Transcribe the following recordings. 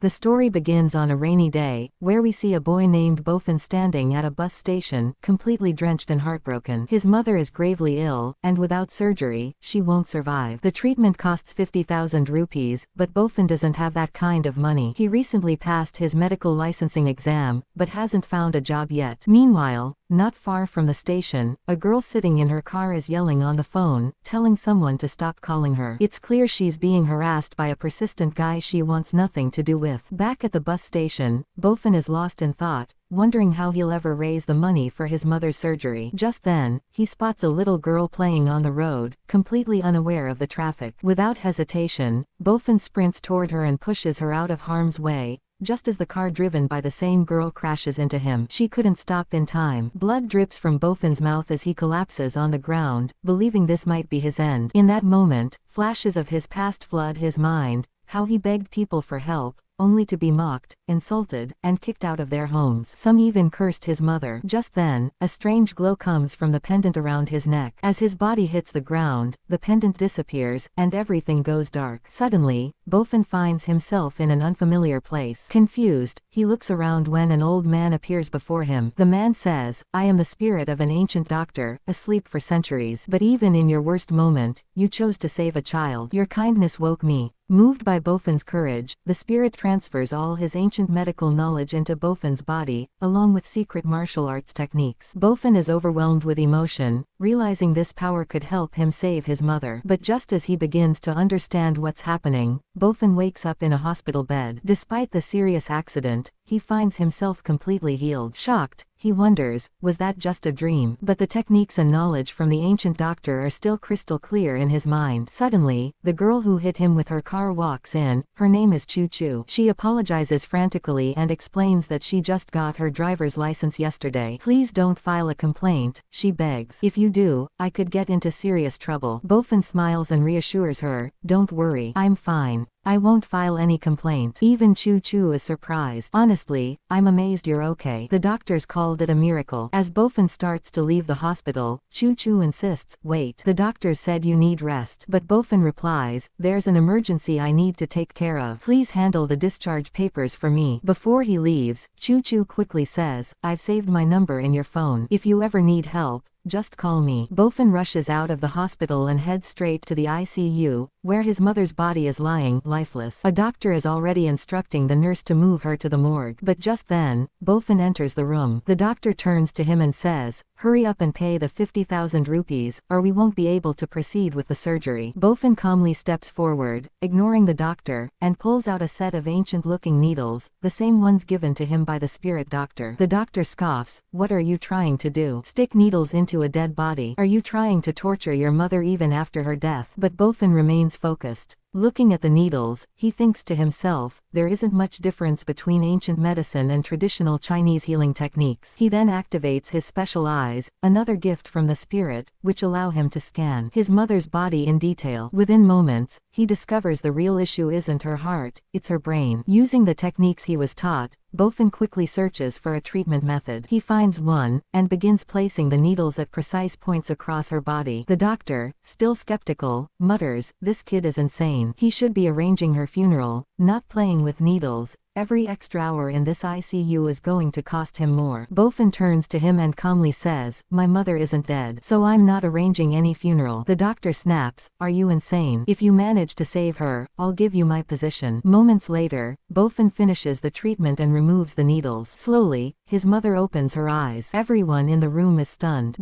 The story begins on a rainy day, where we see a boy named Bofin standing at a bus station, completely drenched and heartbroken. His mother is gravely ill, and without surgery, she won't survive. The treatment costs 50,000 rupees, but Bofin doesn't have that kind of money. He recently passed his medical licensing exam, but hasn't found a job yet. Meanwhile, not far from the station, a girl sitting in her car is yelling on the phone, telling someone to stop calling her. It's clear she's being harassed by a persistent guy she wants nothing to do with. Back at the bus station, Bofin is lost in thought, wondering how he'll ever raise the money for his mother's surgery. Just then, he spots a little girl playing on the road, completely unaware of the traffic. Without hesitation, Bofin sprints toward her and pushes her out of harm's way, just as the car driven by the same girl crashes into him. She couldn't stop in time. Blood drips from Bofin's mouth as he collapses on the ground, believing this might be his end. In that moment, flashes of his past flood his mind, how he begged people for help, only to be mocked, insulted, and kicked out of their homes. Some even cursed his mother. Just then, a strange glow comes from the pendant around his neck. As his body hits the ground, the pendant disappears, and everything goes dark. Suddenly, Bofin finds himself in an unfamiliar place. Confused, he looks around when an old man appears before him. The man says, "I am the spirit of an ancient doctor, asleep for centuries. But even in your worst moment, you chose to save a child. Your kindness woke me." Moved by Bofin's courage, the spirit transfers all his ancient medical knowledge into Bofin's body, along with secret martial arts techniques. Bofin is overwhelmed with emotion, realizing this power could help him save his mother. But just as he begins to understand what's happening, Bofin wakes up in a hospital bed. Despite the serious accident, he finds himself completely healed. Shocked, he wonders, was that just a dream? But the techniques and knowledge from the ancient doctor are still crystal clear in his mind. Suddenly, the girl who hit him with her car walks in. Her name is Choo Choo. She apologizes frantically and explains that she just got her driver's license yesterday. "Please don't file a complaint," she begs. "If you do, I could get into serious trouble." Bofin smiles and reassures her, "Don't worry, I'm fine. I won't file any complaint." Even Choo Choo is surprised. "Honestly, I'm amazed you're okay." The doctors called it a miracle. As Bofin starts to leave the hospital, Choo Choo insists, "Wait. The doctors said you need rest." But Bofin replies, "There's an emergency I need to take care of. Please handle the discharge papers for me." Before he leaves, Choo Choo quickly says, "I've saved my number in your phone. If you ever need help, just call me." Bofin rushes out of the hospital and heads straight to the ICU, where his mother's body is lying, lifeless. A doctor is already instructing the nurse to move her to the morgue. But just then, Bofin enters the room. The doctor turns to him and says, "Hurry up and pay the 50,000 rupees, or we won't be able to proceed with the surgery." Bofin calmly steps forward, ignoring the doctor, and pulls out a set of ancient-looking needles, the same ones given to him by the spirit doctor. The doctor scoffs, "What are you trying to do? Stick needles into a dead body? Are you trying to torture your mother even after her death?" But Bofin remains focused. Looking at the needles, he thinks to himself, there isn't much difference between ancient medicine and traditional Chinese healing techniques. He then activates his special eyes, another gift from the spirit, which allow him to scan his mother's body in detail. Within moments, he discovers the real issue isn't her heart, it's her brain. Using the techniques he was taught, Bofin quickly searches for a treatment method. He finds one, and begins placing the needles at precise points across her body. The doctor, still skeptical, mutters, "This kid is insane. He should be arranging her funeral, not playing with needles. Every extra hour in this ICU is going to cost him more." Bofin turns to him and calmly says, "My mother isn't dead, so I'm not arranging any funeral." The doctor snaps, "Are you insane? If you manage to save her, I'll give you my position." Moments later, Bofin finishes the treatment and removes the needles. Slowly, his mother opens her eyes. Everyone in the room is stunned.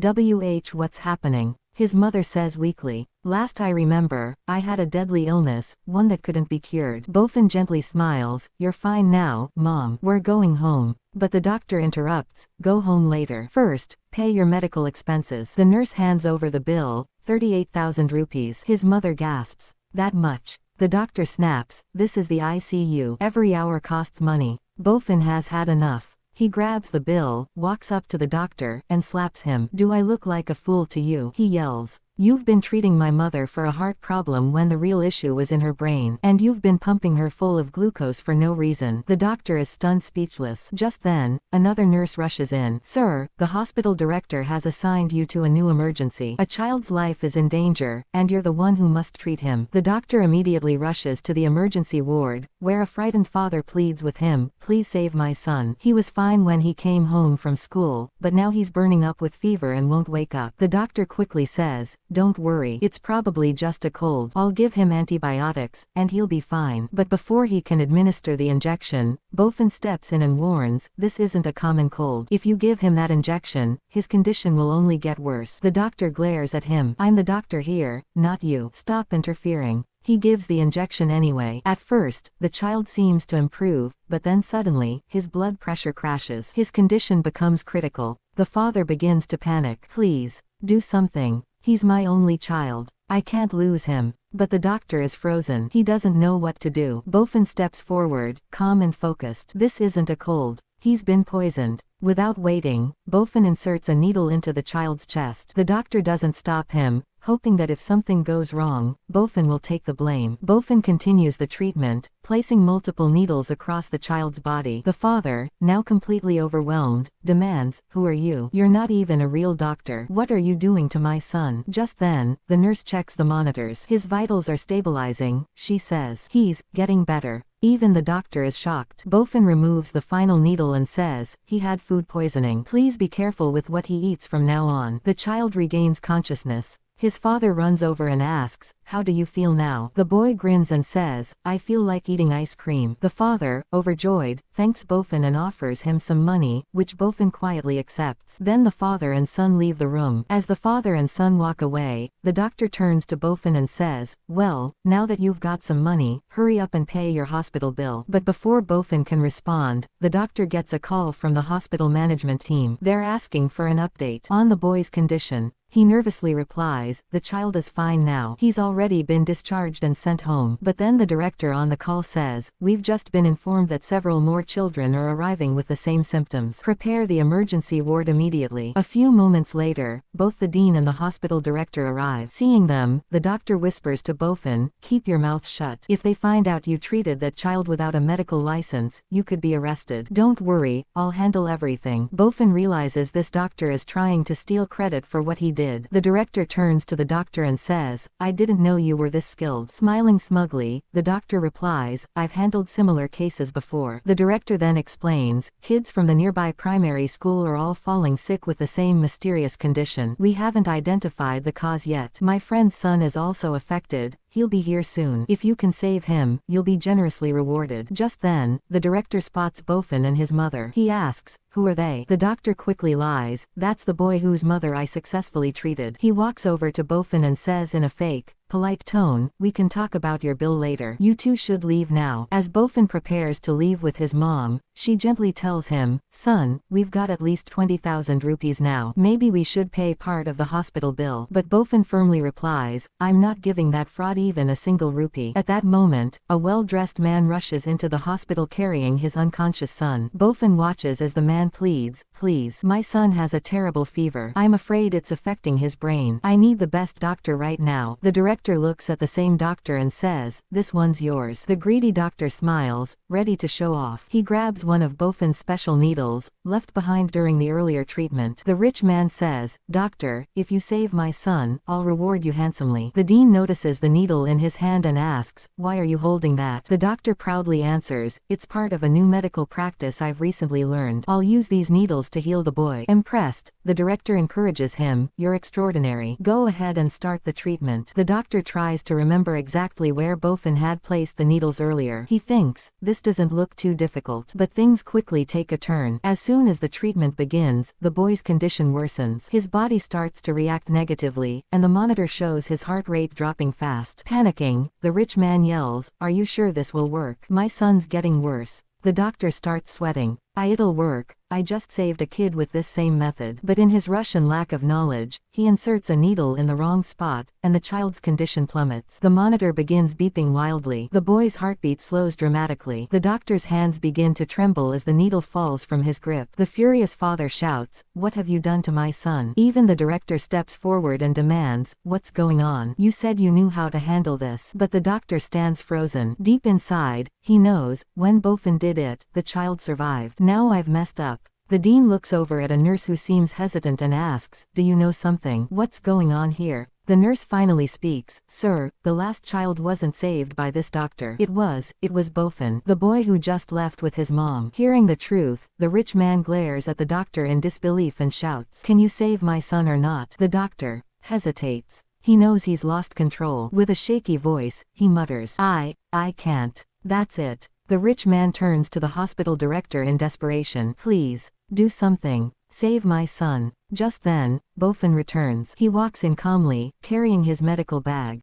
What's happening?" His mother says weakly, "Last I remember, I had a deadly illness, one that couldn't be cured." Bofin gently smiles, "You're fine now, Mom. We're going home." But the doctor interrupts, "Go home later. First, pay your medical expenses." The nurse hands over the bill, 38,000 rupees. His mother gasps, "That much?" The doctor snaps, "This is the ICU. Every hour costs money." Bofin has had enough. He grabs the bill, walks up to the doctor, and slaps him. "Do I look like a fool to you?" he yells. You've been treating my mother for a heart problem when the real issue was in her brain. And you've been pumping her full of glucose for no reason. The doctor is stunned speechless. Just then, another nurse rushes in. Sir, the hospital director has assigned you to a new emergency. A child's life is in danger, and you're the one who must treat him. The doctor immediately rushes to the emergency ward, where a frightened father pleads with him, please save my son. He was fine when he came home from school, but now he's burning up with fever and won't wake up. The doctor quickly says, don't worry, it's probably just a cold. I'll give him antibiotics, and he'll be fine. But before he can administer the injection, Bofen steps in and warns, this isn't a common cold. If you give him that injection, his condition will only get worse. The doctor glares at him. I'm the doctor here, not you. Stop interfering. He gives the injection anyway. At first, the child seems to improve, but then suddenly, his blood pressure crashes. His condition becomes critical. The father begins to panic. Please, do something. He's my only child. I can't lose him. But the doctor is frozen. He doesn't know what to do. Bofen steps forward, calm and focused. This isn't a cold. He's been poisoned. Without waiting, Bofen inserts a needle into the child's chest. The doctor doesn't stop him, hoping that if something goes wrong, Bofen will take the blame. Bofen continues the treatment, placing multiple needles across the child's body. The father, now completely overwhelmed, demands, who are you? You're not even a real doctor. What are you doing to my son? Just then, the nurse checks the monitors. His vitals are stabilizing, she says. He's getting better. Even the doctor is shocked. Bofen removes the final needle and says, he had food poisoning. Please be careful with what he eats from now on. The child regains consciousness. His father runs over and asks, how do you feel now? The boy grins and says, I feel like eating ice cream. The father, overjoyed, thanks Bofen and offers him some money, which Bofen quietly accepts. Then the father and son leave the room. As the father and son walk away, the doctor turns to Bofen and says, well, now that you've got some money, hurry up and pay your hospital bill. But before Bofen can respond, the doctor gets a call from the hospital management team. They're asking for an update on the boy's condition. He nervously replies, the child is fine now. He's already been discharged and sent home. But then the director on the call says, we've just been informed that several more children are arriving with the same symptoms. Prepare the emergency ward immediately. A few moments later, both the dean and the hospital director arrive. Seeing them, the doctor whispers to Bofen, keep your mouth shut. If they find out you treated that child without a medical license, you could be arrested. Don't worry, I'll handle everything. Bofen realizes this doctor is trying to steal credit for what he did. The director turns to the doctor and says, I didn't know you were this skilled. Smiling smugly, the doctor replies, I've handled similar cases before. The director then explains, kids from the nearby primary school are all falling sick with the same mysterious condition. We haven't identified the cause yet. My friend's son is also affected. He'll be here soon. If you can save him, you'll be generously rewarded. Just then, the director spots Bofen and his mother. He asks, who are they? The doctor quickly lies, that's the boy whose mother I successfully treated. He walks over to Bofen and says in a fake, polite tone, we can talk about your bill later. You two should leave now. As Bofen prepares to leave with his mom, she gently tells him, son, we've got at least 20,000 rupees now. Maybe we should pay part of the hospital bill. But Bofen firmly replies, I'm not giving that fraud even a single rupee. At that moment, a well-dressed man rushes into the hospital carrying his unconscious son. Bofen watches as the man pleads, please, my son has a terrible fever. I'm afraid it's affecting his brain. I need the best doctor right now. The director looks at the same doctor and says, this one's yours. The greedy doctor smiles, ready to show off. He grabs one of Bofen's special needles, left behind during the earlier treatment. The rich man says, doctor, if you save my son, I'll reward you handsomely. The dean notices the needle in his hand and asks, why are you holding that? The doctor proudly answers, it's part of a new medical practice I've recently learned. I'll use these needles to heal the boy. Impressed, the director encourages him, you're extraordinary. Go ahead and start the treatment. The doctor tries to remember exactly where Bofen had placed the needles earlier. He thinks, this doesn't look too difficult. But things quickly take a turn. As soon as the treatment begins, the boy's condition worsens. His body starts to react negatively, and the monitor shows his heart rate dropping fast. Panicking, the rich man yells, are you sure this will work? My son's getting worse. The doctor starts sweating. It'll work. I just saved a kid with this same method. But in his rush and lack of knowledge, he inserts a needle in the wrong spot, and the child's condition plummets. The monitor begins beeping wildly. The boy's heartbeat slows dramatically. The doctor's hands begin to tremble as the needle falls from his grip. The furious father shouts, "What have you done to my son?" Even the director steps forward and demands, "What's going on? You said you knew how to handle this." But the doctor stands frozen. Deep inside, he knows, when Bofen did it, the child survived. Now I've messed up. The dean looks over at a nurse who seems hesitant and asks, "Do you know something? What's going on here?" The nurse finally speaks, "Sir, the last child wasn't saved by this doctor. It was Bofen, the boy who just left with his mom." Hearing the truth, the rich man glares at the doctor in disbelief and shouts, "Can you save my son or not?" The doctor hesitates. He knows he's lost control. With a shaky voice, he mutters, I can't. That's it." The rich man turns to the hospital director in desperation. "Please, do something. Save my son." Just then, Bofen returns. He walks in calmly, carrying his medical bag.